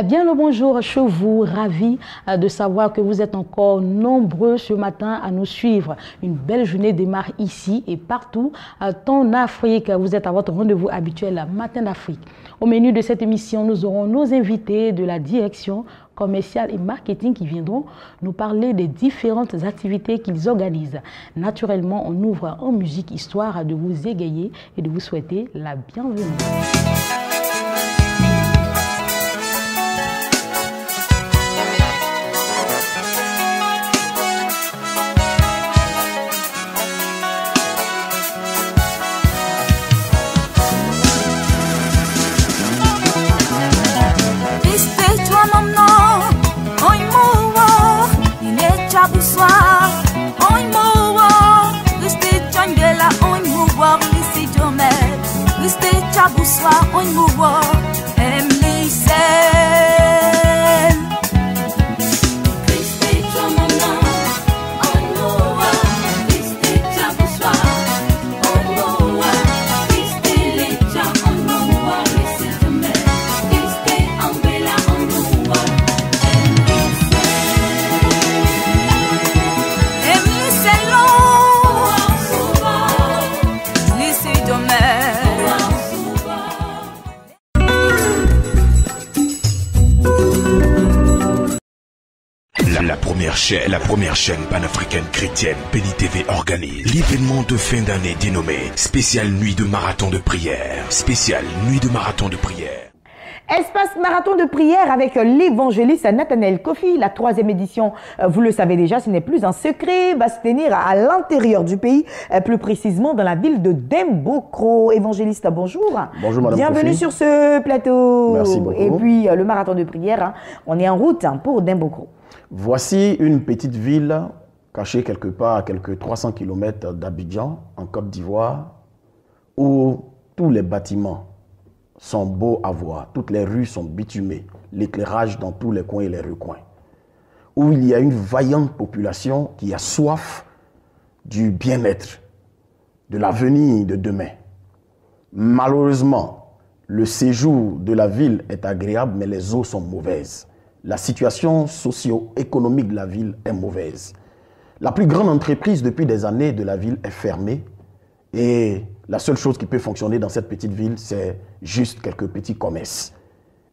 Bien le bonjour chez vous, ravi de savoir que vous êtes encore nombreux ce matin à nous suivre. Une belle journée démarre ici et partout en Afrique. Vous êtes à votre rendez-vous habituel Matin d'Afrique. Au menu de cette émission, nous aurons nos invités de la direction commerciale et marketing qui viendront nous parler des différentes activités qu'ils organisent. Naturellement, on ouvre en musique histoire de vous égayer et de vous souhaiter la bienvenue. Bonsoir, on nous voit, La première chaîne panafricaine chrétienne, Béni TV organise l'événement de fin d'année dénommé Spécial Nuit de Marathon de Prière. Spécial Nuit de Marathon de Prière. Espace marathon de prière avec l'évangéliste Nathanaël Kofi. La 3e édition, vous le savez déjà, ce n'est plus un secret, va se tenir à l'intérieur du pays, plus précisément dans la ville de Dembokro. Évangéliste, bonjour. Bonjour madame Bienvenue Kofi. Sur ce plateau. Merci beaucoup. Et puis le marathon de prière, on est en route pour Dembokro. Voici une petite ville cachée quelque part à quelques 300 km d'Abidjan, en Côte d'Ivoire, où tous les bâtiments sont beaux à voir, toutes les rues sont bitumées, l'éclairage dans tous les coins et les recoins, où il y a une vaillante population qui a soif du bien-être, de l'avenir de demain. Malheureusement, le séjour de la ville est agréable, mais les eaux sont mauvaises. La situation socio-économique de la ville est mauvaise. La plus grande entreprise depuis des années de la ville est fermée et la seule chose qui peut fonctionner dans cette petite ville, c'est juste quelques petits commerces.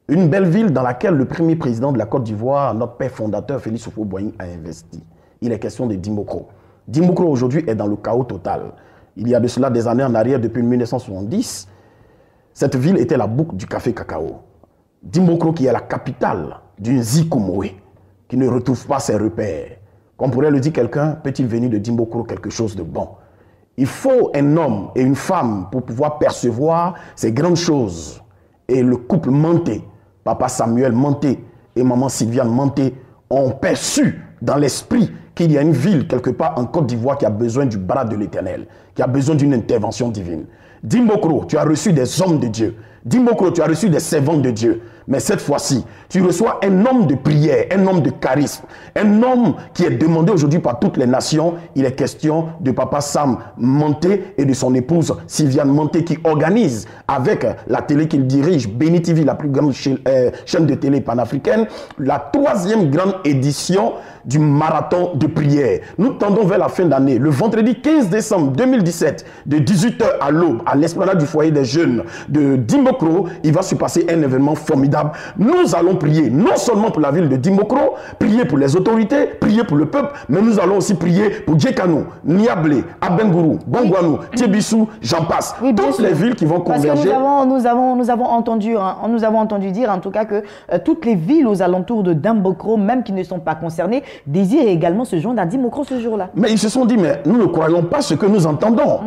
Une belle ville dans laquelle le premier président de la Côte d'Ivoire, notre père fondateur Félix Houphouët-Boigny, a investi. Il est question de Dembokro. Dembokro aujourd'hui est dans le chaos total. Il y a de cela des années en arrière, depuis 1970, cette ville était la boucle du café cacao. Dembokro qui est la capitale d'une Zikomoé, qui ne retrouve pas ses repères. Comme pourrait le dire quelqu'un, peut-il venir de Dembokro quelque chose de bon? Il faut un homme et une femme pour pouvoir percevoir ces grandes choses. Et le couple Manté, papa Samuel Manté et maman Sylviane Manté, ont perçu dans l'esprit qu'il y a une ville quelque part en Côte d'Ivoire qui a besoin du bras de l'Éternel, qui a besoin d'une intervention divine. Dembokro, tu as reçu des hommes de Dieu. Dembokro, tu as reçu des servants de Dieu. Mais cette fois-ci, tu reçois un homme de prière, un homme de charisme, un homme qui est demandé aujourd'hui par toutes les nations. Il est question de papa Sam Manté et de son épouse Sylviane Manté qui organise avec la télé qu'il dirige, Béni TV, la plus grande chaîne de télé panafricaine, la 3e grande édition du marathon de prière. Nous tendons vers la fin d'année. Le vendredi 15 décembre 2017, de 18 h à l'aube, à l'esplanade du foyer des jeunes de Dembokro, il va se passer un événement formidable. Nous allons prier, non seulement pour la ville de Dembokro, prier pour les autorités, prier pour le peuple, mais nous allons aussi prier pour Djekano, Niablé, Abengourou, Bongwanou, Tiebissou, j'en passe. Oui, toutes les villes qui vont converger. Parce que nous avons entendu dire en tout cas que toutes les villes aux alentours de Dembokro, même qui ne sont pas concernées, désirent également se joindre à Dembokro ce jour-là. Mais ils se sont dit, mais nous ne croyons pas ce que nous entendons.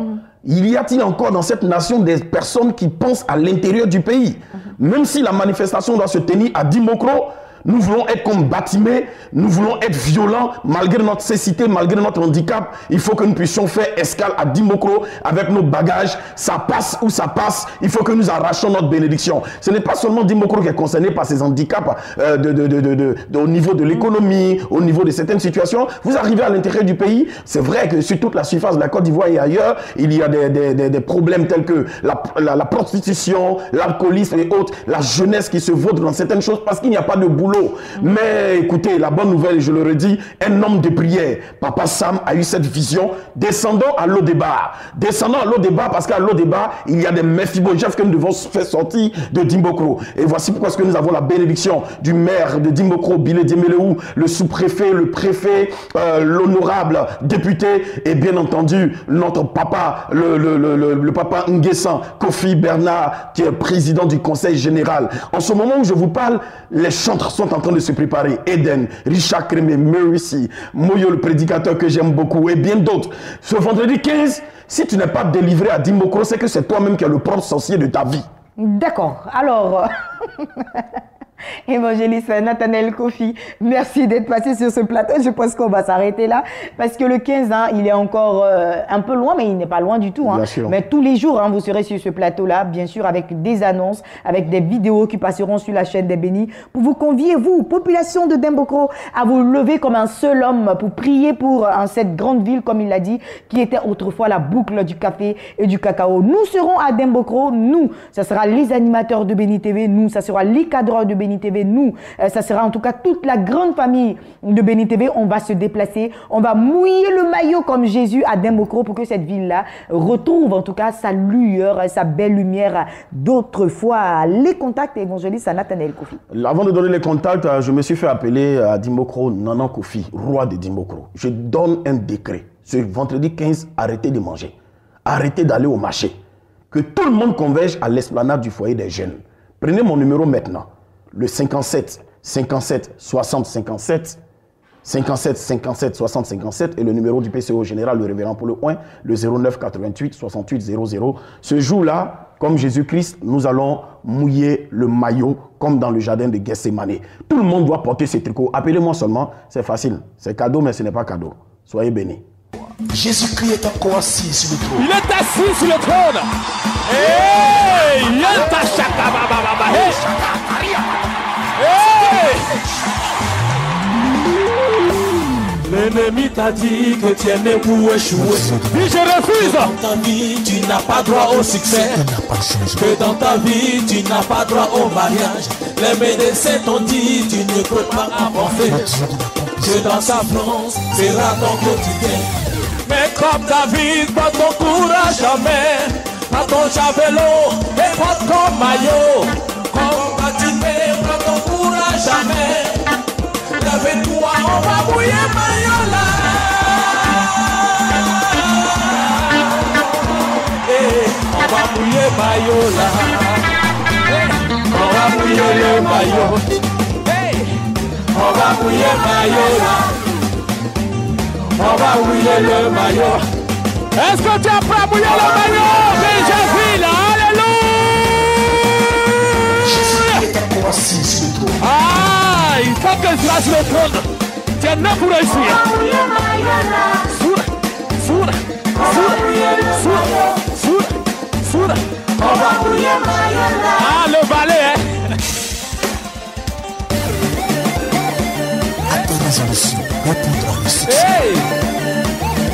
Il y a-t-il encore dans cette nation des personnes qui pensent à l'intérieur du pays? Même si la manifestation doit se tenir à Dembokro, Nous voulons être comme Batimé, nous voulons être violents malgré notre cécité, malgré notre handicap. Il faut que nous puissions faire escale à Dimbokro avec nos bagages. Ça passe ou ça passe, il faut que nous arrachions notre bénédiction. Ce n'est pas seulement Dimbokro qui est concerné par ces handicaps au niveau de l'économie, au niveau de certaines situations. Vous arrivez à l'intérieur du pays, c'est vrai que sur toute la surface de la Côte d'Ivoire et ailleurs, il y a des problèmes tels que la prostitution, l'alcoolisme et autres, la jeunesse qui se vautre dans certaines choses parce qu'il n'y a pas de boulot. Mais écoutez, la bonne nouvelle, je le redis, un homme de prière, Papa Sam a eu cette vision. Descendons à Lodébar. Descendons à Lodébar parce qu'à Lodébar, il y a des Mephibosheth que nous devons faire sortir de Dimbokro. Et voici pourquoi nous avons la bénédiction du maire de Dimbokro, Bilé Diemeleou, le sous-préfet, le préfet, l'honorable député et bien entendu notre papa, le papa Nguessan Kofi Bernard, qui est président du conseil général. En ce moment où je vous parle, les chantres sont en train de se préparer. Eden, Richard Crémé, Mercy, Moyo le prédicateur que j'aime beaucoup et bien d'autres. Ce vendredi 15, si tu n'es pas délivré à Dimbokro, c'est que c'est toi-même qui es le propre sorcier de ta vie. D'accord. Alors, évangéliste Nathanaël Kofi, merci d'être passé sur ce plateau. Je pense qu'on va s'arrêter là parce que le 15, il est encore un peu loin, mais il n'est pas loin du tout. Bien sûr. Mais tous les jours, vous serez sur ce plateau-là, bien sûr, avec des annonces, avec des vidéos qui passeront sur la chaîne des Bénis pour vous convier, vous, population de Dimbokro, à vous lever comme un seul homme pour prier pour cette grande ville, comme il l'a dit, qui était autrefois la boucle du café et du cacao. Nous serons à Dimbokro, nous, ça sera les animateurs de Béni TV, nous, ça sera les cadreurs de Béni TV, nous, ça sera en tout cas toute la grande famille de Béni TV. On va se déplacer, on va mouiller le maillot comme Jésus à Dimbokro pour que cette ville-là retrouve en tout cas sa lueur, sa belle lumière d'autrefois. Les contacts, évangéliste Nathanaël Kofi. Avant de donner les contacts, je me suis fait appeler à Dimbokro Nanan Kofi, roi de Dimbokro. Je donne un décret. Ce vendredi 15, arrêtez de manger. Arrêtez d'aller au marché. Que tout le monde converge à l'esplanade du foyer des jeunes. Prenez mon numéro maintenant. Le 57 57 60 57 57 57 60 57 et le numéro du PCO général, le révérend Paul Oin, le 09 88 68 00. Ce jour-là, comme Jésus-Christ, nous allons mouiller le maillot comme dans le jardin de Gethsémane. Tout le monde doit porter ses tricots. Appelez-moi seulement, c'est facile. C'est cadeau, mais ce n'est pas cadeau. Soyez bénis. Jésus-Christ est encore assis sur le trône. Il est assis sur le trône. Hey, il est à Chakababa. L'ennemi t'a dit que tu es né pour échouer. Dis je refuse. Dans ta vie, tu n'as pas droit au succès. Que dans ta vie, tu n'as pas droit au mariage. Les médecins t'ont dit tu ne peux pas avancer. Que dans sa France, sera ton quotidien. Mais comme David, porte ton courage jamais. Prends ton javelot et porte ton maillot. Comme Batimé, prends ton courage jamais. Lève-toi, on va mouiller maillot là. On va mouiller maillot là. On va mouiller le maillot. On va mouiller maillot là. On va mouiller le maillot. Est-ce que tu es prêt à mouiller le maillot? Déjà alléluia. Assis sur le trône. Ah, il faut que je fasse le trône. Tu es né pour réussir. Soura. On va mouiller maillot là. Ah, le balai, hein. Ta résolution répondra le succès. Hey!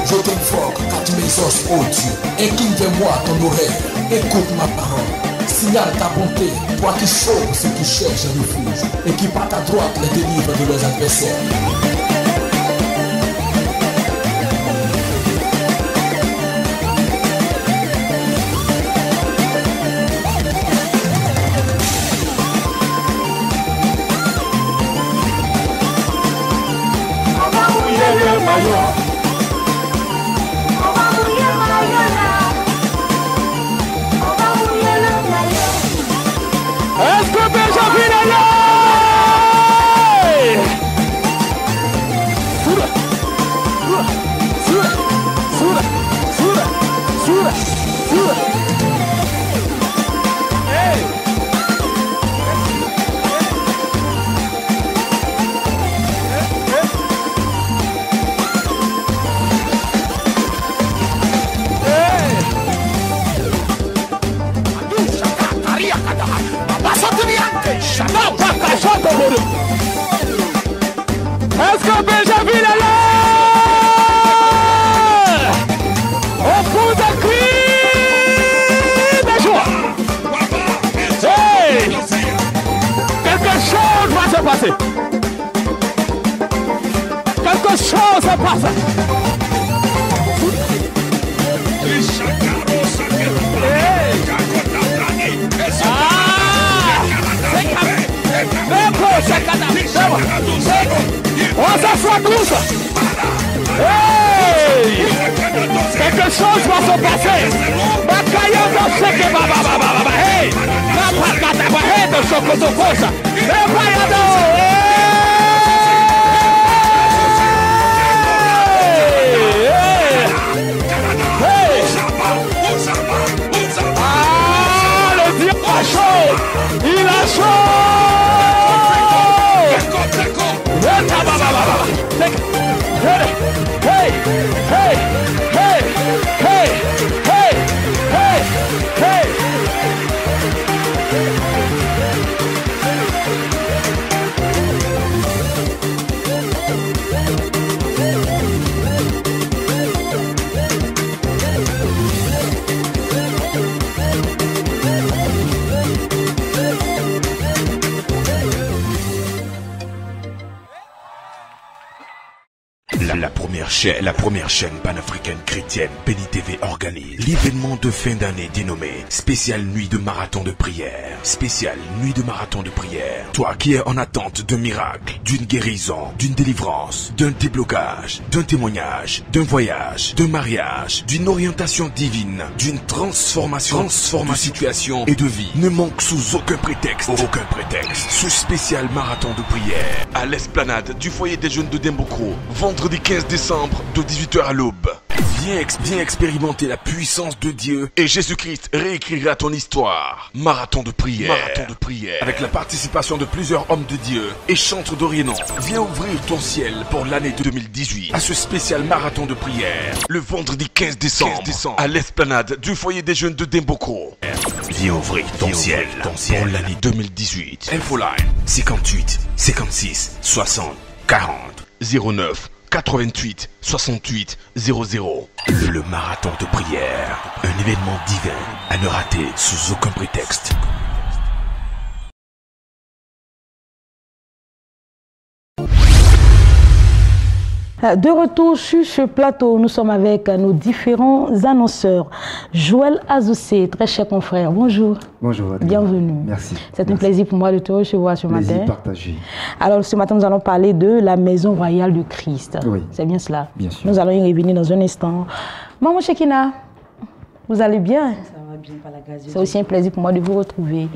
Je t'invoque car tu m'exauces, ô Dieu. Incline-moi ton oreille, écoute ma parole. Signale ta bonté, toi qui sauves ceux qui cherchent un refuge et qui par ta droite les délivre de leurs adversaires. On va mouiller le maillot. Est-ce que Benjamin est là? passé. Quelque chose se passe. On s'assoit tous. Hey! Quelque chose va se passer. Hey! Le diable a chaud. Il a chaud. Hey, hey, hey, hey, hey, hey, hey. La première chaîne panafricaine chrétienne, Béni TV, organise l'événement de fin d'année dénommé Spécial Nuit de Marathon de Prière. Spécial Nuit de Marathon de Prière. Toi qui es en attente d'un miracle, d'une guérison, d'une délivrance, d'un déblocage, d'un témoignage, d'un voyage, d'un mariage, d'une orientation divine, d'une transformation de situation et de vie, ne manque sous aucun prétexte. Aucun prétexte. Ce spécial marathon de prière à l'esplanade du foyer des jeunes de Dembokro, vendredi 15 décembre de 18h à l'aube. Viens expérimenter la puissance de Dieu et Jésus-Christ réécrira ton histoire. Marathon de prière. Marathon de prière. Avec la participation de plusieurs hommes de Dieu et chantres d'Orient. Viens ouvrir ton ciel pour l'année 2018 à ce spécial marathon de prière. Le vendredi 15 décembre à l'esplanade du foyer des jeunes de Dembokro. Viens ouvrir ton ciel pour l'année 2018. Infoline 58 56 60 40 09 88 68 00. Le marathon de prière. Un événement divin à ne rater sous aucun prétexte. De retour sur ce plateau, nous sommes avec nos différents annonceurs. Joël Azoussé, très cher confrère, bonjour. Bonjour. Adrien. Bienvenue. Merci. C'est un plaisir pour moi de te recevoir ce matin. Plaisir partagé. Alors ce matin, nous allons parler de la Maison Royale du Christ. Oui. C'est bien cela? Bien sûr. Nous allons y revenir dans un instant. Maman Chekina, vous allez bien? Ça va bien par la grâce de Dieu. C'est aussi un plaisir pour moi de vous retrouver.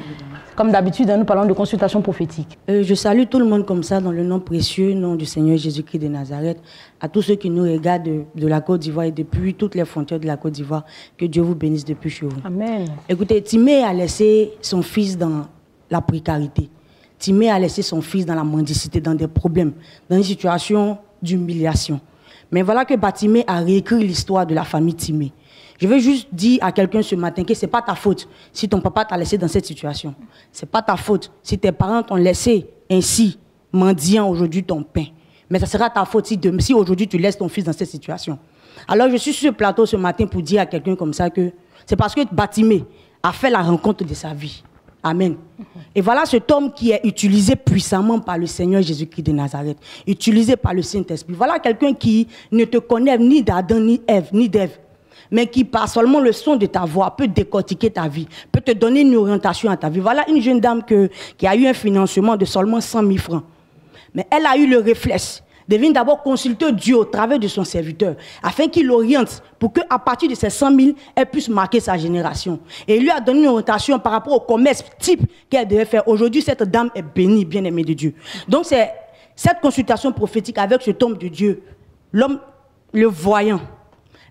Comme d'habitude, nous parlons de consultation prophétique. Je salue tout le monde comme ça dans le nom précieux, nom du Seigneur Jésus-Christ de Nazareth. À tous ceux qui nous regardent de la Côte d'Ivoire et depuis toutes les frontières de la Côte d'Ivoire, que Dieu vous bénisse depuis chez vous. Amen. Écoutez, Timée a laissé son fils dans la précarité. Timée a laissé son fils dans la mendicité, dans des problèmes, dans une situation d'humiliation. Mais voilà que Timée a réécrit l'histoire de la famille Timée. Je veux juste dire à quelqu'un ce matin que ce n'est pas ta faute si ton papa t'a laissé dans cette situation. Ce n'est pas ta faute si tes parents t'ont laissé ainsi, mendiant aujourd'hui ton pain. Mais ça sera ta faute si aujourd'hui tu laisses ton fils dans cette situation. Alors je suis sur ce plateau ce matin pour dire à quelqu'un comme ça que c'est parce que Timée a fait la rencontre de sa vie. Amen. Et voilà cet homme qui est utilisé puissamment par le Seigneur Jésus-Christ de Nazareth, utilisé par le Saint-Esprit. Voilà quelqu'un qui ne te connaît ni d'Adam, ni Ève, ni d'Ève, mais qui, par seulement le son de ta voix, peut décortiquer ta vie, peut te donner une orientation à ta vie. Voilà une jeune dame qui a eu un financement de seulement 100 000 francs. Mais elle a eu le réflexe de venir d'abord consulter Dieu au travers de son serviteur, afin qu'il l'oriente pour qu'à partir de ces 100 000, elle puisse marquer sa génération. Et il lui a donné une orientation par rapport au commerce type qu'elle devait faire. Aujourd'hui, cette dame est bénie, bien-aimée de Dieu. Donc c'est cette consultation prophétique avec cet homme de Dieu, l'homme, le voyant,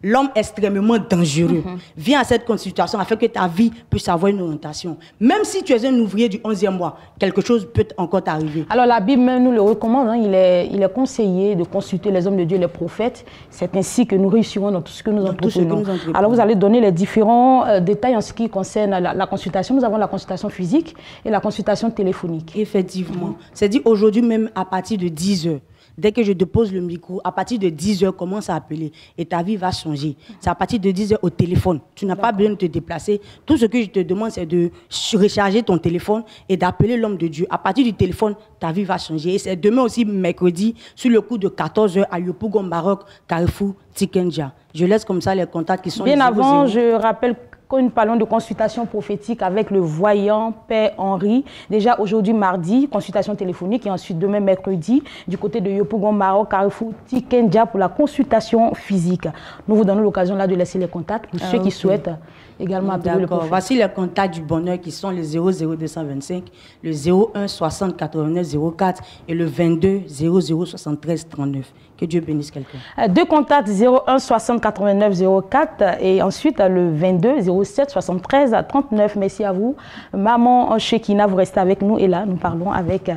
l'homme extrêmement dangereux, vient à cette consultation afin que ta vie puisse avoir une orientation. Même si tu es un ouvrier du 11e mois, quelque chose peut encore t'arriver. Alors la Bible même nous le recommande, hein. Il est conseillé de consulter les hommes de Dieu, les prophètes. C'est ainsi que nous réussirons dans tout ce que nous entreprenons. Alors vous allez donner les différents détails en ce qui concerne la consultation. Nous avons la consultation physique et la consultation téléphonique. Effectivement. C'est dit aujourd'hui même à partir de 10h. Dès que je dépose le micro, à partir de 10h, commence à appeler. Et ta vie va changer. C'est à partir de 10h au téléphone. Tu n'as pas besoin de te déplacer. Tout ce que je te demande, c'est de recharger ton téléphone et d'appeler l'homme de Dieu. À partir du téléphone, ta vie va changer. Et c'est demain aussi, mercredi, sur le coup de 14h, à Yopougon Maroc, Carrefour, Tikenja. Je laisse comme ça les contacts qui sont bien les 00. avant, je rappelle que nous parlons de consultation prophétique avec le voyant Père Henri. Déjà aujourd'hui mardi, consultation téléphonique et ensuite demain mercredi du côté de Yopougon Maroc, Carrefour, Tikenja pour la consultation physique. Nous vous donnons l'occasion là de laisser les contacts pour ceux qui souhaitent également appeler le prophète. Voici les contacts du bonheur qui sont le 00225, le 01 60 89 04 et le 22 00 73 39. Que Dieu bénisse quelqu'un. Deux contacts 01 60 89 04 et ensuite le 22 07 73 39. Merci à vous. Maman Shekina, vous restez avec nous et là nous parlons avec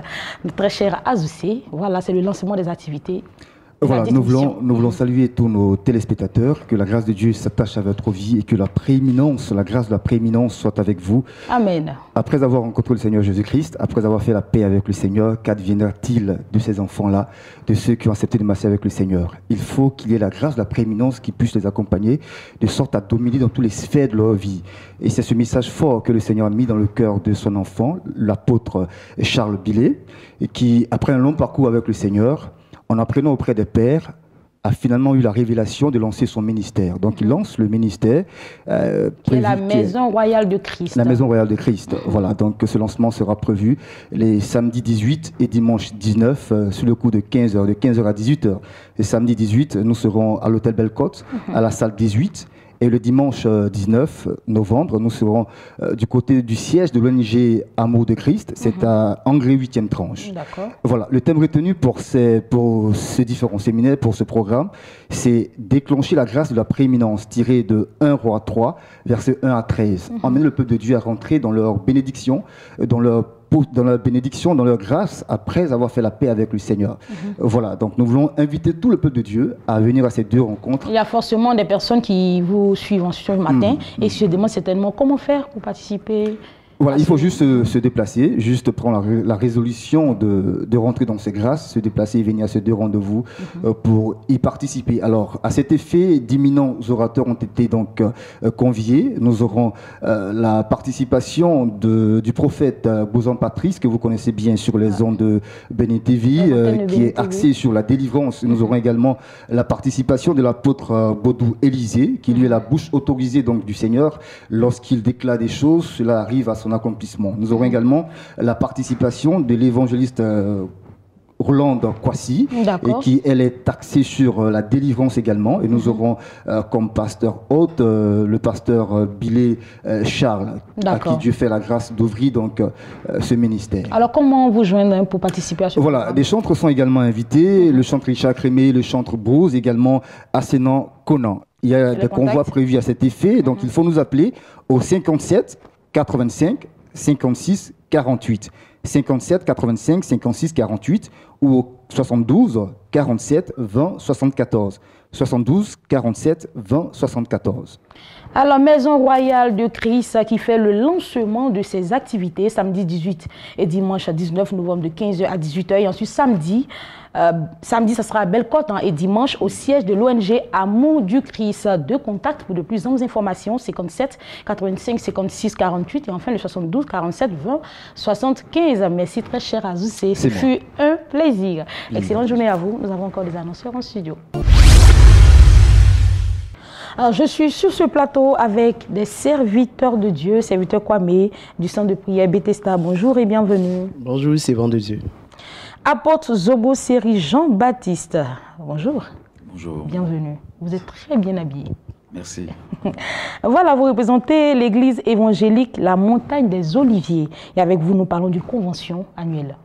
notre très cher Azoussé. Voilà, c'est le lancement des activités. Voilà, nous voulons saluer tous nos téléspectateurs, que la grâce de Dieu s'attache à votre vie et que la grâce de la prééminence soit avec vous. Amen. Après avoir rencontré le Seigneur Jésus-Christ, après avoir fait la paix avec le Seigneur, qu'adviendra-t-il de ces enfants-là, de ceux qui ont accepté de marcher avec le Seigneur? Il faut qu'il y ait la grâce de la prééminence qui puisse les accompagner, de sorte à dominer dans tous les sphères de leur vie. Et c'est ce message fort que le Seigneur a mis dans le cœur de son enfant, l'apôtre Charles Billet, et qui, après un long parcours avec le Seigneur, en apprenant auprès des pères, a finalement eu la révélation de lancer son ministère. Donc il lance le ministère. Qui est la Maison Royale de Christ. La Maison Royale de Christ. Voilà, donc ce lancement sera prévu les samedis 18 et dimanche 19, sur le coup de 15h, de 15h à 18h. Et samedi 18, nous serons à l'hôtel Bellecote, à la salle 18. Et le dimanche 19 novembre, nous serons du côté du siège de l'ONG Amour de Christ. C'est à Angré 8e tranche. Voilà, le thème retenu pour ces différents séminaires, pour ce programme, c'est déclencher la grâce de la prééminence, tiré de 1 Roi 3, versets 1 à 13. Emmener le peuple de Dieu à rentrer dans leur bénédiction, dans leur bénédiction, dans leur grâce, après avoir fait la paix avec le Seigneur. Voilà, donc nous voulons inviter tout le peuple de Dieu à venir à ces deux rencontres. Il y a forcément des personnes qui vous suivent ce matin et se demandent certainement comment faire pour participer. Voilà, il faut juste se déplacer, juste prendre la résolution de rentrer dans ces grâces, se déplacer et venir à ces deux rendez-vous pour y participer. Alors, à cet effet, d'imminents orateurs ont été donc conviés. Nous aurons la participation du prophète Bozan Patrice, que vous connaissez bien sur les ondes de Béni TV, qui est axé sur la délivrance. Nous aurons également la participation de l'apôtre Baudou Élisée, qui lui est la bouche autorisée donc du Seigneur. Lorsqu'il déclare des choses, cela arrive à son accomplissement. Nous aurons également la participation de l'évangéliste Rolande Kwasi, et qui, elle, est axée sur la délivrance également. Et nous aurons comme pasteur hôte le pasteur Billet Charles, à qui Dieu fait la grâce d'ouvrir donc ce ministère. Alors, comment vous joindre pour participer à ce Voilà, des chantres sont également invités, le chantre Richard Crémé, le chantre Bruce, également Assénan Conan. Il y a des convois prévus à cet effet, donc il faut nous appeler au 57 85 56 48, 57 85 56 48 ou au 72 47 20 74, 72 47 20 74. À la Maison Royale de Christ qui fait le lancement de ses activités samedi 18 et dimanche 19 novembre de 15h à 18h et ensuite samedi, ça sera à Bellecote et dimanche au siège de l'ONG Amour du Christ. Deux contacts pour de plus amples informations 57 85 56 48 et enfin le 72 47 20 75. Merci très cher Azoussé, ce fut un plaisir. Excellente journée à vous. Nous avons encore des annonceurs en studio. Alors, je suis sur ce plateau avec des serviteurs de Dieu, serviteurs Kwame du centre de prière Bethesda. Bonjour et bienvenue. Bonjour, c'est Vent de Dieu. Apôtre Zobo Série Jean-Baptiste. Bonjour. Bonjour. Bienvenue. Vous êtes très bien habillé. Merci. Voilà, vous représentez l'église évangélique La Montagne des Oliviers. Et avec vous, nous parlons d'une convention annuelle.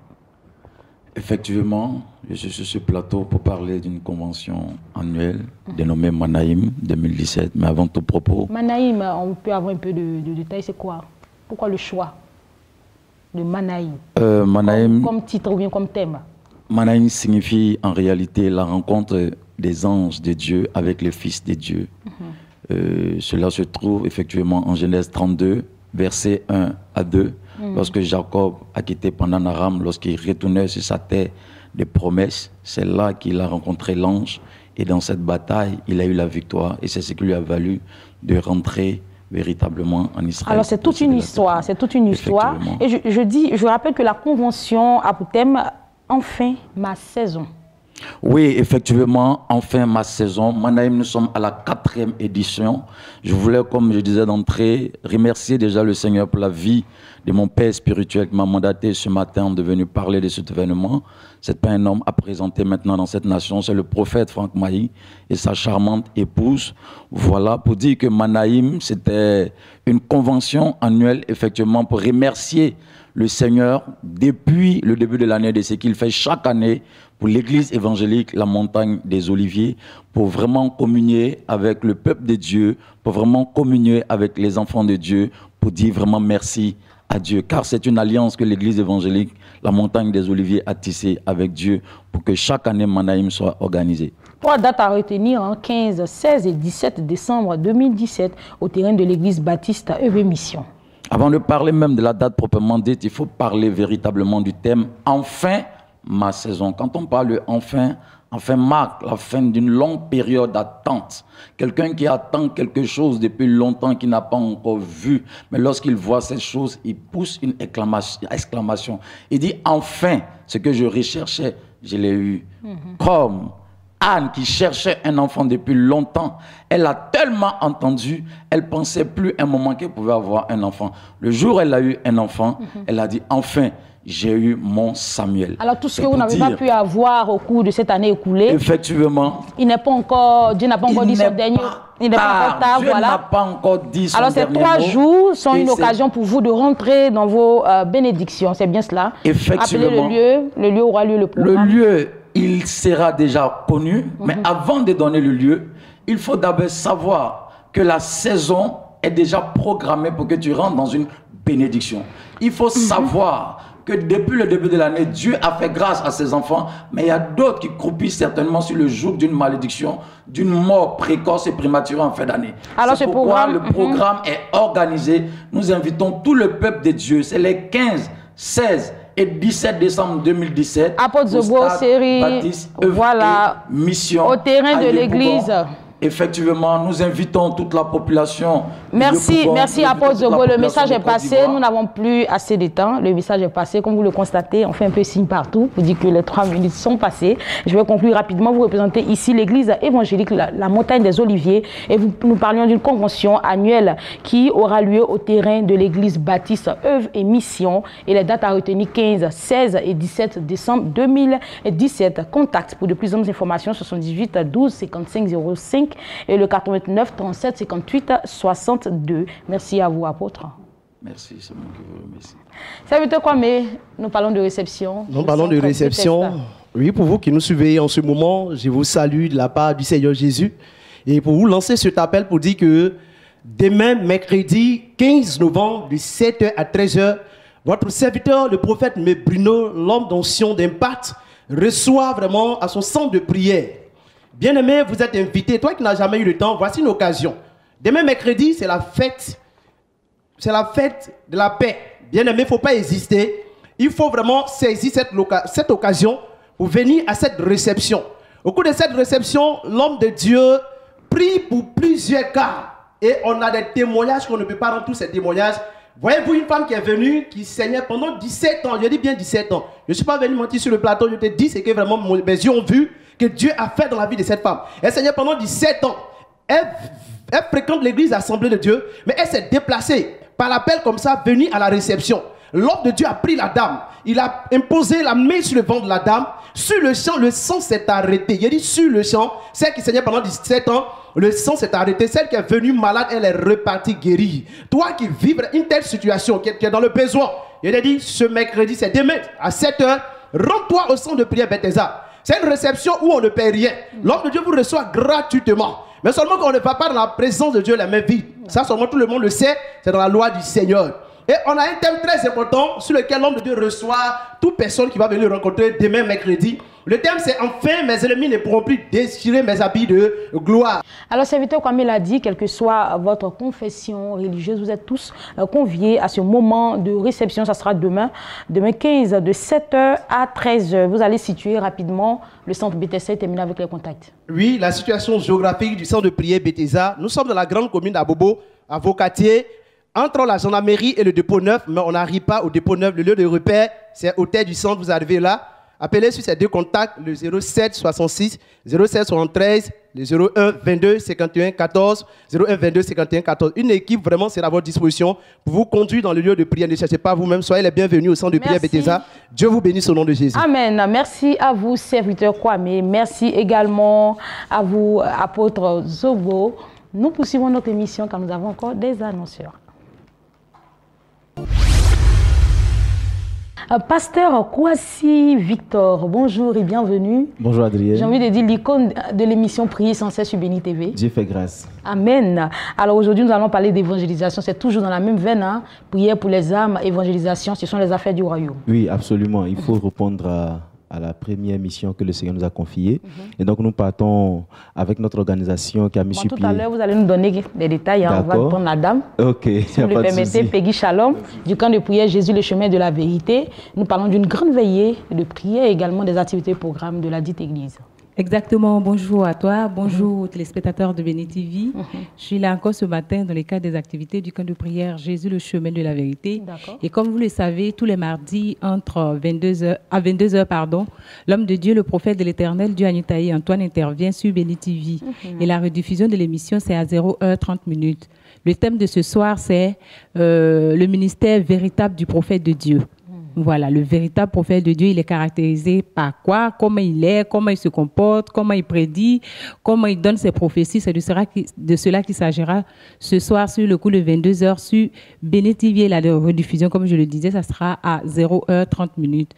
Effectivement, je suis sur ce plateau pour parler d'une convention annuelle dénommée Manaïm 2017. Mais avant tout propos... Manaïm, on peut avoir un peu de détails, c'est quoi? Pourquoi le choix de Manaïm Manaïm comme titre ou bien comme thème? Manaïm signifie en réalité la rencontre des anges de Dieu avec les fils de Dieu. Cela se trouve effectivement en Genèse 32, versets 1 à 2. Lorsque Jacob a quitté Padan Aram, lorsqu'il retournait sur sa terre des promesses. C'est là qu'il a rencontré l'ange. Et dans cette bataille, il a eu la victoire. Et c'est ce qui lui a valu de rentrer véritablement en Israël. Alors c'est toute une histoire, c'est toute une histoire. Et je rappelle que la convention a pour thème « Enfin ma saison ». Oui, effectivement, enfin ma saison. Manaïm, nous sommes à la 4e édition. Je voulais, comme je disais d'entrée, remercier déjà le Seigneur pour la vie de mon père spirituel qui m'a mandaté ce matin de venir parler de cet événement. C'est pas un homme à présenter maintenant dans cette nation, c'est le prophète Franck Mahi et sa charmante épouse. Voilà, pour dire que Manaïm, c'était une convention annuelle, effectivement, pour remercier le Seigneur depuis le début de l'année de ce qu'il fait chaque année pour l'église évangélique La Montagne des Oliviers, pour vraiment communier avec le peuple de Dieu, pour vraiment communier avec les enfants de Dieu, pour dire vraiment merci à Dieu. Car c'est une alliance que l'église évangélique La Montagne des Oliviers a tissée avec Dieu pour que chaque année Manaïm soit organisée. 3 dates à retenir, 15, 16 et 17 décembre 2017 au terrain de l'église baptiste EV Mission. Avant de parler même de la date proprement dite, il faut parler véritablement du thème « Enfin ma saison ». Quand on parle de « enfin », enfin marque la fin d'une longue période d'attente. Quelqu'un qui attend quelque chose depuis longtemps, qui n'a pas encore vu, mais lorsqu'il voit cette chose, il pousse une exclamation. Il dit « Enfin, ce que je recherchais, je l'ai eu ». Comme Anne qui cherchait un enfant depuis longtemps, elle a tellement entendu, elle pensait plus un moment qu'elle pouvait avoir un enfant. Le jour où elle a eu un enfant, elle a dit enfin, j'ai eu mon Samuel. Alors tout ce que vous n'avez pas pu avoir au cours de cette année écoulée, effectivement, il n'est pas encore, Dieu n'a pas encore dit son dernier. Il n'est pas encore tard, Dieu n'a pas encore dit son Alors ces 3 jours sont une occasion pour vous de rentrer dans vos bénédictions, c'est bien cela? Effectivement. Appelez le lieu aura lieu le programme. Le lieu, il sera déjà connu, mais avant de donner le lieu, il faut d'abord savoir que la saison est déjà programmée pour que tu rentres dans une bénédiction. Il faut savoir que depuis le début de l'année, Dieu a fait grâce à ses enfants, mais il y a d'autres qui croupissent certainement sur le joug d'une malédiction, d'une mort précoce et prématurée en fin d'année. Alors c'est pourquoi le programme est organisé. Nous invitons tout le peuple de Dieu. C'est les 15, 16 et 17 décembre 2017. Apôtre Zobo, série, Baptiste, voilà, mission, au terrain de l'église. Effectivement, nous invitons toute la population. Merci, merci Apôtre Zobo. Le message est passé. Nous n'avons plus assez de temps. Le message est passé. Comme vous le constatez, on fait un peu signe partout pour dire que les 3 minutes sont passées. Je vais conclure rapidement. Vous représentez ici l'église évangélique la Montagne des Oliviers et nous parlions d'une convention annuelle qui aura lieu au terrain de l'église baptiste œuvre et mission. Et les dates à retenir 15, 16 et 17 décembre 2017. Contact pour de plus amples informations 78 12 55 05 et le 89 37 58 62. Merci à vous, apôtre. Merci, c'est moi qui vous remercie. Serviteur Kwame, nous parlons de réception. Nous parlons de réception. Oui, pour vous qui nous suivez en ce moment, je vous salue de la part du Seigneur Jésus. Et pour vous lancer cet appel pour dire que demain, mercredi 15 novembre, de 7h à 13h, votre serviteur, le prophète Bruno, l'homme d'onction d'impact, reçoit vraiment à son centre de prière. Bien-aimé, vous êtes invité. Toi qui n'as jamais eu le temps, voici une occasion. Demain, mercredi, c'est la fête. C'est la fête de la paix. Bien-aimé, il ne faut pas hésiter. Il faut vraiment saisir cette occasion pour venir à cette réception. Au cours de cette réception, l'homme de Dieu prie pour plusieurs cas. Et on a des témoignages qu'on ne peut pas rendre tous ces témoignages. Voyez-vous une femme qui est venue, qui saignait pendant 17 ans. Je dis bien 17 ans. Je ne suis pas venu mentir sur le plateau. Je te dis ce que vraiment mes yeux ont vu que Dieu a fait dans la vie de cette femme. Elle saignait pendant 17 ans. Elle fréquente l'église Assemblée de Dieu, mais elle s'est déplacée par l'appel comme ça, venue à la réception. L'homme de Dieu a pris la dame. Il a imposé la main sur le ventre de la dame. Sur le champ, le sang s'est arrêté. Il a dit sur le champ, celle qui saignait pendant 17 ans, le sang s'est arrêté. Celle qui est venue malade, elle est repartie guérie. Toi qui vivres une telle situation, qui est dans le besoin, il a dit ce mercredi, c'est demain à 7h, rends-toi au centre de prière Bethesda. C'est une réception où on ne paie rien. L'homme de Dieu vous reçoit gratuitement. Mais seulement quand on ne va pas dans la présence de Dieu, la main vide. Ça, seulement tout le monde le sait, c'est dans la loi du Seigneur. Et on a un thème très important sur lequel l'homme de Dieu reçoit toute personne qui va venir rencontrer demain mercredi. Le thème c'est enfin mes ennemis ne pourront plus déchirer mes habits de gloire. Alors, serviteur Kwame l'a dit, quelle que soit votre confession religieuse, vous êtes tous conviés à ce moment de réception. Ça sera demain 15, de 7h à 13h. Vous allez situer rapidement le centre BTC et terminer avec les contacts. Oui, la situation géographique du centre de prière Bethesda. Nous sommes dans la grande commune d'Abobo, à Vaucatier, entre la gendarmerie et le dépôt neuf, mais on n'arrive pas au dépôt neuf. Le lieu de repère, c'est hôtel du centre, vous arrivez là. Appelez sur ces deux contacts, le 07 66 07 73, le 01 22 51 14, 01 22 51 14. Une équipe vraiment sera à votre disposition pour vous conduire dans le lieu de prière. Ne cherchez pas vous-même, soyez les bienvenus au centre de prière Bethesda. Dieu vous bénisse au nom de Jésus. Amen. Merci à vous, serviteur Kwame. Merci également à vous, apôtre Zobo. Nous poursuivons notre émission car nous avons encore des annonceurs. Pasteur Kwasi Victor, bonjour et bienvenue. Bonjour Adrien. J'ai envie de dire l'icône de l'émission Prier sans cesse sur Béni TV. Dieu fait grâce. Amen. Alors aujourd'hui, nous allons parler d'évangélisation. C'est toujours dans la même veine. Hein? Prière pour les âmes, évangélisation, ce sont les affaires du royaume. Oui, absolument. Il faut répondre à la première mission que le Seigneur nous a confiée. Et donc nous partons avec notre organisation qui a mis sur pied. Tout à l'heure, vous allez nous donner des détails. Hein? On va prendre la dame. Ok. Si vous le permettez, Peggy Shalom, du camp de prière Jésus, le chemin de la vérité. Nous parlons d'une grande veillée de prière et également des activités et programmes de la dite église. Exactement. Bonjour à toi. Bonjour aux téléspectateurs de Béni TV. Je suis là encore ce matin dans le cadre des activités du camp de prière Jésus, le chemin de la vérité. Et comme vous le savez, tous les mardis, entre 22h, l'homme de Dieu, le prophète de l'Éternel, Dieu Anitaï Antoine, intervient sur Béni TV. Et la rediffusion de l'émission, c'est à 0h30. Le thème de ce soir, c'est le ministère véritable du prophète de Dieu. Voilà, le véritable prophète de Dieu, il est caractérisé par quoi? Comment il est, comment il se comporte, comment il prédit, comment il donne ses prophéties. C'est de cela qu'il s'agira ce soir sur le coup de 22h sur Béni TV. La rediffusion, comme je le disais, ça sera à 0h30.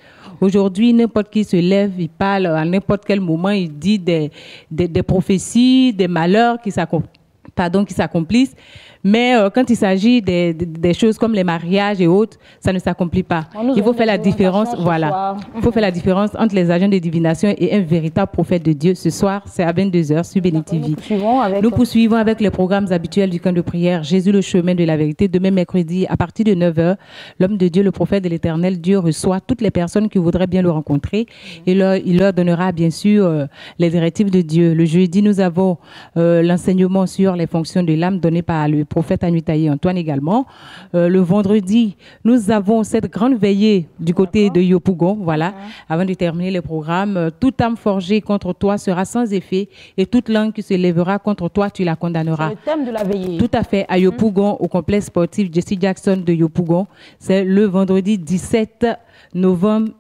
Aujourd'hui, n'importe qui se lève, il parle à n'importe quel moment, il dit des prophéties, des malheurs qui s'accomplissent. Mais quand il s'agit des choses comme les mariages et autres, ça ne s'accomplit pas. Il faut faire la différence, voilà. Il faut faire la différence entre les agents de divination et un véritable prophète de Dieu. Ce soir, c'est à 22h sur Béni TV. Nous poursuivons avec les programmes habituels du camp de prière Jésus, le chemin de la vérité. Demain, mercredi, à partir de 9h, l'homme de Dieu, le prophète de l'Éternel, Dieu reçoit toutes les personnes qui voudraient bien le rencontrer. Et il leur donnera, bien sûr, les directives de Dieu. Le jeudi, nous avons l'enseignement sur les fonctions de l'âme donné par le prophète Anitaï Antoine également. Le vendredi, nous avons cette grande veillée du côté de Yopougon, voilà, avant de terminer le programme. Toute âme forgée contre toi sera sans effet et toute langue qui se lèvera contre toi, tu la condamneras. C'est le thème de la veillée. Tout à fait, à Yopougon, au complexe sportif Jesse Jackson de Yopougon. C'est le vendredi 17 novembre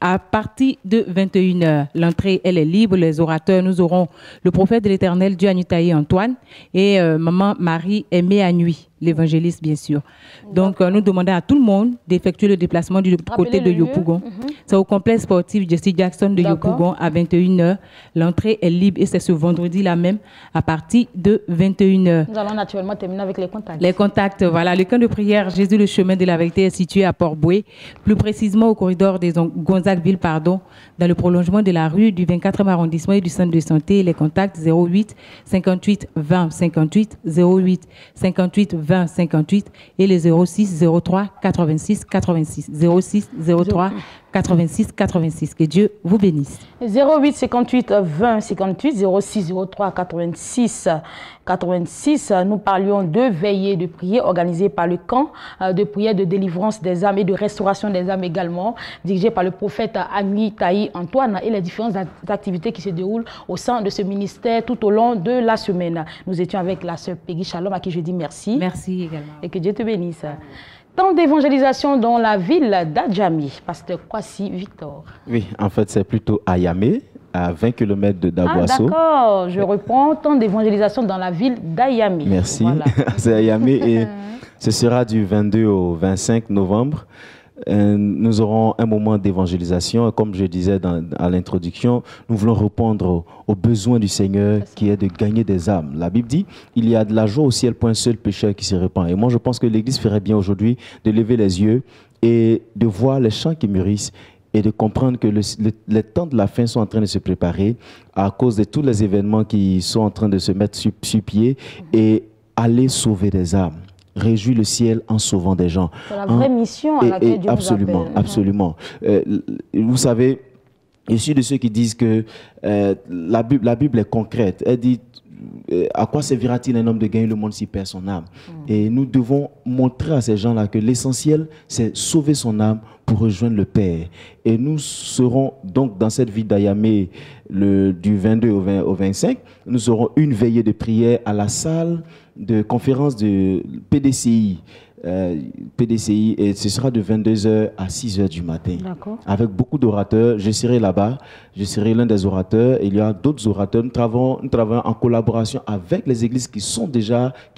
à partir de 21h. L'entrée, elle est libre. Les orateurs, nous aurons le prophète de l'Éternel, Dieu Anitaï Antoine, et maman Marie Aimée à Nuit, l'évangéliste, bien sûr. Donc, nous demandons à tout le monde d'effectuer le déplacement du côté de Yopougon. C'est au complexe sportif Jesse Jackson de Yopougon à 21h. L'entrée est libre et c'est ce vendredi-là même à partir de 21h. Nous allons naturellement terminer avec les contacts. Les contacts, voilà. Le camp de prière Jésus, le chemin de la vérité est situé à Port-Boué, plus précisément au corridor des Gonzagueville, dans le prolongement de la rue du 24e arrondissement et du centre de santé. Les contacts 08 58 20 58, 08 58 20 58 et les 06 03 86 86, 06 03 86 86. Que Dieu vous bénisse. 08 58 20 58, 06 03 86 86. Nous parlions de veillée de prière organisée par le camp de prière de délivrance des âmes et de restauration des âmes également, dirigé par le prophète Anitaï Antoine, et les différentes activités qui se déroulent au sein de ce ministère tout au long de la semaine. Nous étions avec la sœur Peggy Shalom à qui je dis merci. Merci également. Et que Dieu te bénisse. Temps d'évangélisation dans la ville d'Adjamé, pasteur Kwasi Victor. Oui, en fait, c'est plutôt à Yamé, à 20 km de Daboasso. Ah, d'accord, je reprends. Temps d'évangélisation dans la ville d'Ayamé. Merci, voilà. C'est à Yamé et ce sera du 22 au 25 novembre. Nous aurons un moment d'évangélisation. Comme je disais à l'introduction, nous voulons répondre aux besoins du Seigneur qui est de gagner des âmes. La Bible dit, il y a de la joie au ciel pour un seul pécheur qui se répand. Et moi, je pense que l'Église ferait bien aujourd'hui de lever les yeux et de voir les champs qui mûrissent et de comprendre que les temps de la fin sont en train de se préparer à cause de tous les événements qui sont en train de se mettre sur pied et aller sauver des âmes. Réjouir le ciel en sauvant des gens. C'est la vraie mission à laquelle Dieu absolument, nous appelle. Absolument. Vous savez, je suis de ceux qui disent que la Bible est concrète. Elle dit, à quoi servira-t-il un homme de gagner le monde s'il perd son âme? Et nous devons montrer à ces gens-là que l'essentiel, c'est sauver son âme pour rejoindre le Père. Et nous serons donc dans cette vie d'Ayamé du 22 au 25, nous aurons une veillée de prière à la salle de conférence de PDCI, et ce sera de 22h à 6h du matin. Avec beaucoup d'orateurs. Je serai là-bas, je serai l'un des orateurs. Il y a d'autres orateurs. Nous travaillons en collaboration avec les églises qui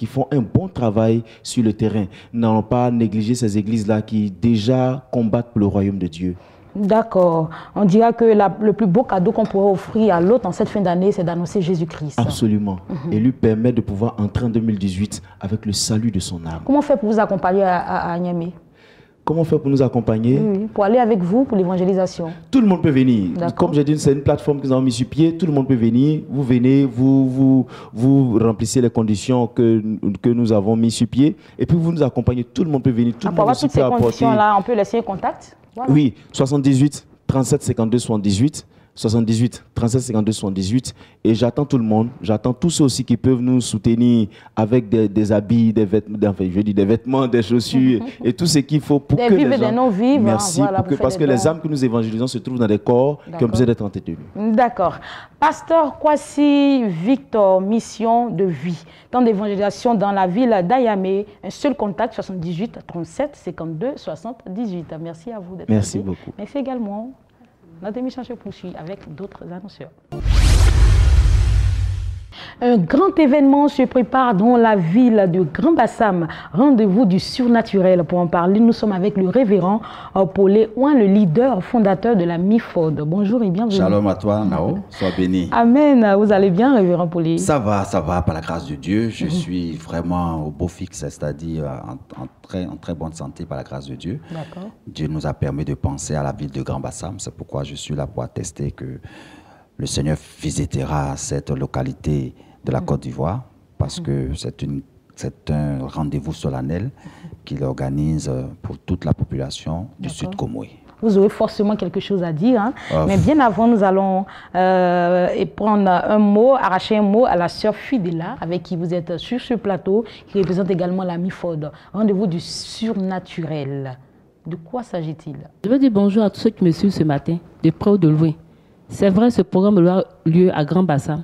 font un bon travail sur le terrain. Nous n'allons pas négliger ces églises-là qui déjà combattent pour le royaume de Dieu. D'accord. On dira que le plus beau cadeau qu'on pourrait offrir à l'autre en cette fin d'année, c'est d'annoncer Jésus-Christ. Absolument. Et lui permettre de pouvoir entrer en 2018 avec le salut de son âme. Comment faire pour vous accompagner à Niamey? Comment faire pour nous accompagner? Oui, pour aller avec vous pour l'évangélisation. Tout le monde peut venir. Comme j'ai dit, c'est une plateforme que nous avons mis sur pied. Tout le monde peut venir. Vous venez, vous remplissez les conditions que nous avons mis sur pied. Et puis vous nous accompagnez. Tout le monde peut venir. Tout le monde aussi peut apporter. Pour avoir toutes ces conditions-là, on peut laisser un contact? Voilà. Oui, 78 37 52 78. 78 37 52 78 et j'attends tout le monde, j'attends tous ceux aussi qui peuvent nous soutenir avec des habits, des vêtements, des chaussures et tout ce qu'il faut pour que les gens... Des non-vivres. Merci, voilà, parce que les âmes que nous évangélisons se trouvent dans des corps qui ont besoin d'être entretenus. D'accord. Pasteur Kwasi Victor, mission de vie, temps d'évangélisation dans la ville d'Ayamé, un seul contact 78 37 52 78. Merci à vous d'être là. Merci beaucoup. Merci également. Notre émission se poursuit avec d'autres annonceurs. Un grand événement se prépare dans la ville de Grand Bassam. Rendez-vous du surnaturel. Pour en parler, nous sommes avec le révérend Paulé Ouin, le leader fondateur de la MIFOD. Bonjour et bienvenue. Shalom à toi, Nao. Sois béni. Amen. Vous allez bien, révérend Paulé? Ça va, par la grâce de Dieu. Je suis vraiment au beau fixe, c'est-à-dire en très bonne santé par la grâce de Dieu. Dieu nous a permis de penser à la ville de Grand Bassam. C'est pourquoi je suis là pour attester que le Seigneur visitera cette localité de la Côte d'Ivoire parce que c'est un rendez-vous solennel qu'il organise pour toute la population du Sud Comoé. Vous aurez forcément quelque chose à dire, hein? Mais bien avant, nous allons prendre un mot, arracher un mot à la sœur Fidela, avec qui vous êtes sur ce plateau, qui représente également la MIFOD. Rendez-vous du surnaturel. De quoi s'agit-il? Je veux dire bonjour à tous ceux qui me suivent ce matin, de près ou de loin. C'est vrai, ce programme aura lieu à Grand Bassam,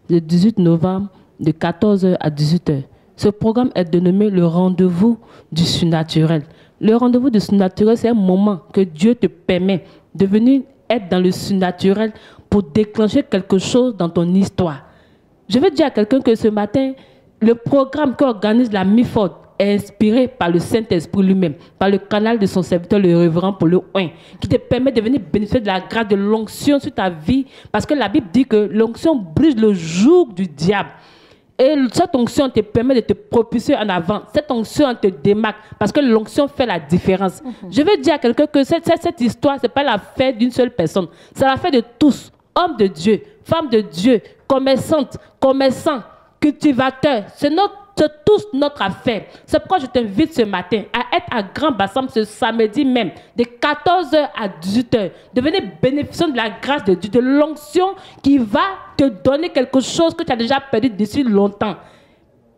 le 18 novembre, de 14h à 18h. Ce programme est dénommé le rendez-vous du surnaturel. Le rendez-vous du surnaturel, c'est un moment que Dieu te permet de venir être dans le surnaturel pour déclencher quelque chose dans ton histoire. Je veux dire à quelqu'un que ce matin, le programme qu'organise la MIFOD est inspiré par le Saint-Esprit lui-même, par le canal de son serviteur, le révérend Paulé Ouin, qui te permet de venir bénéficier de la grâce de l'onction sur ta vie, parce que la Bible dit que l'onction brise le joug du diable. Et cette onction te permet de te propulser en avant. Cette onction te démarque, parce que l'onction fait la différence. Je veux dire à quelqu'un que cette histoire, ce n'est pas l'affaire d'une seule personne. C'est l'affaire de tous, hommes de Dieu, femmes de Dieu, commerçantes, commerçants, cultivateurs. C'est tous notre affaire. C'est pourquoi je t'invite ce matin à être à Grand Bassam ce samedi même, de 14h à 18h, de venir bénéficier de la grâce de Dieu, de l'onction qui va te donner quelque chose que tu as déjà perdu d'ici longtemps.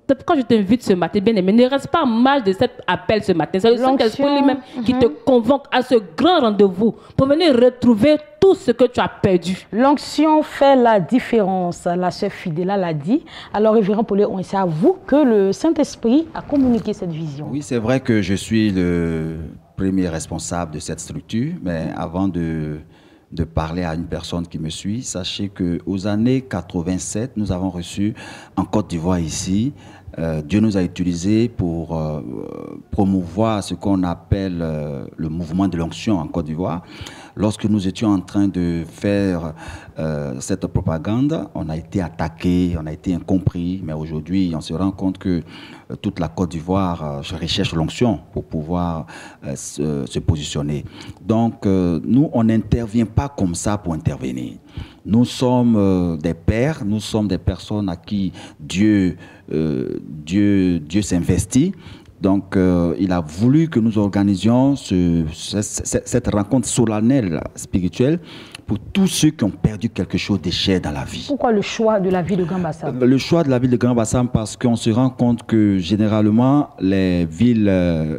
C'est pourquoi je t'invite ce matin, bien aimé. Ne reste pas en marge de cet appel ce matin. C'est le Saint-Esprit lui-même qui te convoque à ce grand rendez-vous pour venir retrouver tout ce que tu as perdu. L'onction fait la différence. La sœur Fidela l'a dit. Alors, révérend Paulé, c'est à vous que le Saint-Esprit a communiqué cette vision. Oui, c'est vrai que je suis le premier responsable de cette structure, mais avant de parler à une personne qui me suit, sachez qu'aux années 87, nous avons reçu en Côte d'Ivoire ici, Dieu nous a utilisés pour promouvoir ce qu'on appelle le mouvement de l'onction en Côte d'Ivoire. lorsque nous étions en train de faire cette propagande, on a été attaqué, on a été incompris, mais aujourd'hui, on se rend compte que toute la Côte d'Ivoire recherche l'onction pour pouvoir se positionner. Donc, nous, on n'intervient pas comme ça pour intervenir. Nous sommes des pères, nous sommes des personnes à qui Dieu s'investit. Donc, il a voulu que nous organisions cette rencontre solennelle spirituelle pour tous ceux qui ont perdu quelque chose de cher dans la vie. Pourquoi le choix de la ville de Grand Bassam? Le choix de la ville de Grand Bassam parce qu'on se rend compte que généralement les villes,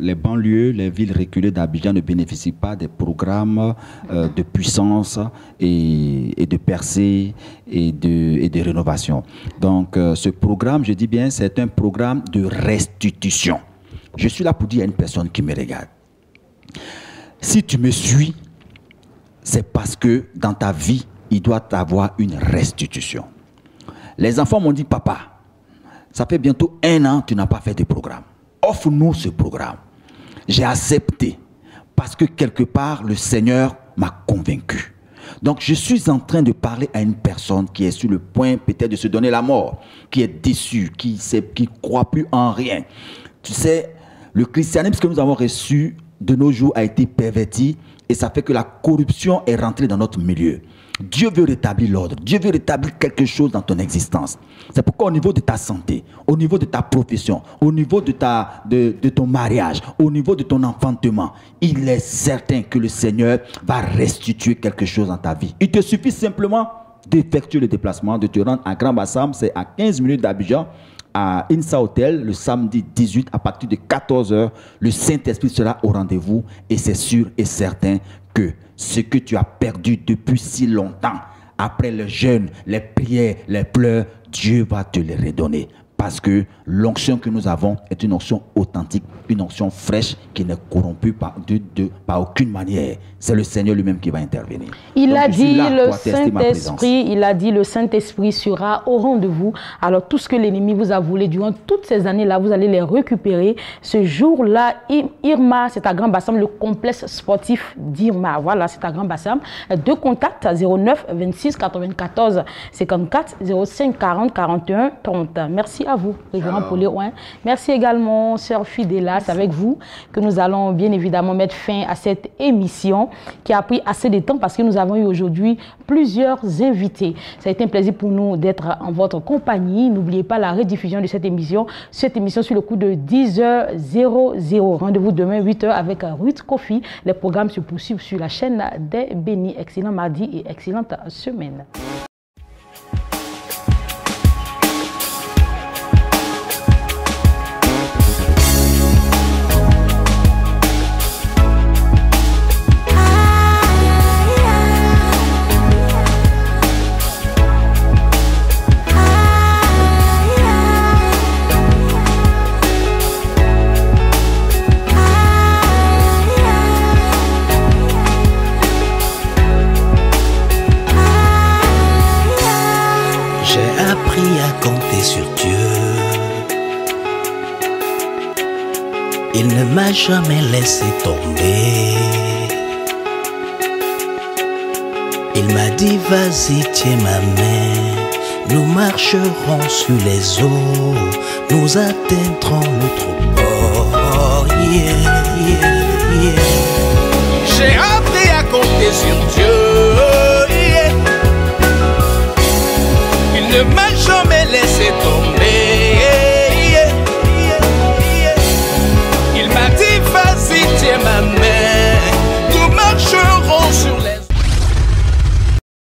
les banlieues, les villes reculées d'Abidjan ne bénéficient pas des programmes de puissance et de percée et de rénovation. Donc, ce programme, je dis bien, c'est un programme de restitution. Je suis là pour dire à une personne qui me regarde. Si tu me suis, c'est parce que dans ta vie, il doit avoir une restitution. Les enfants m'ont dit, papa, ça fait bientôt 1 an que tu n'as pas fait de programme. Offre-nous ce programme. J'ai accepté parce que quelque part, le Seigneur m'a convaincu. Donc, je suis en train de parler à une personne qui est sur le point peut-être de se donner la mort, qui est déçue, qui ne croit plus en rien. Tu sais, le christianisme que nous avons reçu de nos jours a été perverti et ça fait que la corruption est rentrée dans notre milieu. Dieu veut rétablir l'ordre. Dieu veut rétablir quelque chose dans ton existence. C'est pourquoi au niveau de ta santé, au niveau de ta profession, au niveau de ton mariage, au niveau de ton enfantement, il est certain que le Seigneur va restituer quelque chose dans ta vie. Il te suffit simplement d'effectuer le déplacement, de te rendre à Grand Bassam, c'est à 15 minutes d'Abidjan, à Insa Hotel, le samedi 18 à partir de 14 h. Le Saint-Esprit sera au rendez-vous et c'est sûr et certain que ce que tu as perdu depuis si longtemps, après le jeûne, les prières, les pleurs, Dieu va te les redonner. Parce que l'onction que nous avons est une onction authentique, une onction fraîche qui n'est corrompue par aucune manière. C'est le Seigneur lui-même qui va intervenir. Il a dit le Saint-Esprit sera au rendez-vous. Alors tout ce que l'ennemi vous a volé durant toutes ces années-là, vous allez les récupérer. Ce jour-là, Irma, c'est à Grand Bassam, le complexe sportif d'Irma. Voilà, c'est à Grand Bassam. 2 contacts, 09 26 94 54 05 40 41 30. Merci à vous, Révérend Pauléouin. Merci également, Sœur Fidéla. C'est avec vous que nous allons bien évidemment mettre fin à cette émission qui a pris assez de temps parce que nous avons eu aujourd'hui plusieurs invités. Ça a été un plaisir pour nous d'être en votre compagnie. N'oubliez pas la rediffusion de cette émission sur le coup de 10h00. Rendez-vous demain 8h avec Ruth Kofi. Les programmes se poursuivent sur la chaîne des Bénis. Excellent mardi et excellente semaine. Il ne m'a jamais laissé tomber. Il m'a dit vas-y tiens ma main, nous marcherons sur les eaux, nous atteindrons l'autre bord. Yeah, yeah, yeah. J'ai appris à compter sur Dieu. Yeah. Il ne m'a jamais laissé tomber.